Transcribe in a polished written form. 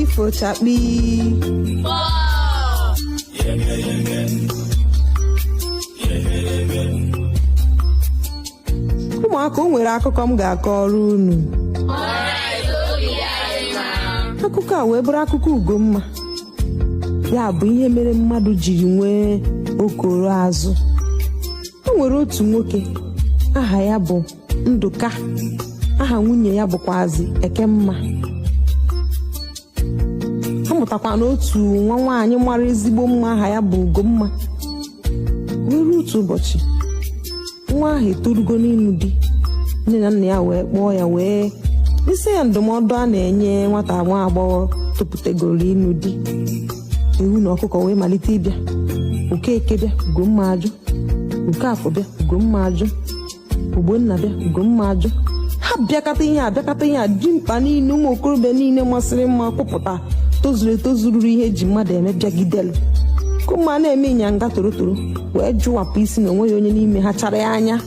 ifochakpi ụmụaka, o nwere akụkọ m ga-akọrọ unu. Akụkọ a wee bụrụ akụkọ Ugomma. Ya bụ ihe mere mmadụ jiri nwee okoro azụ. O nwere otu nwoke, aha ya bụ Ndụka, aha nwunye ya bụkwazi Ekemma. A mụtakwa n'otu nwa nwaanyị mara ezigbo mma, aha ya bụ Ugomma. Were otu ụbọchị, nwa ahụ etorugo n'ịnụ di. Nne na nna ya wee kpọọ ya wee isi ya ndụmọdụ a na-enye nwata nwa agbọghọ topụtegoro ịnụ di. Ewu na ọkụkọ wee malite ịbịa. Okeke bịa, Ugomma ajụ. Okafọ bịa, Ugomma ajụ. Ogbonna bịa, Ugomma ajụ. Ha bịakọta ihe a dị mkpa niile ụmụ okorobịa niile masịrị mma kpụpụta tozuru etozururu ihe eji mmadụ eme bịagidelu. Ugomma na-eme ịnyanga torotoro wee jụwapụ isi na onweghị onye n'ime ha chara ya anya.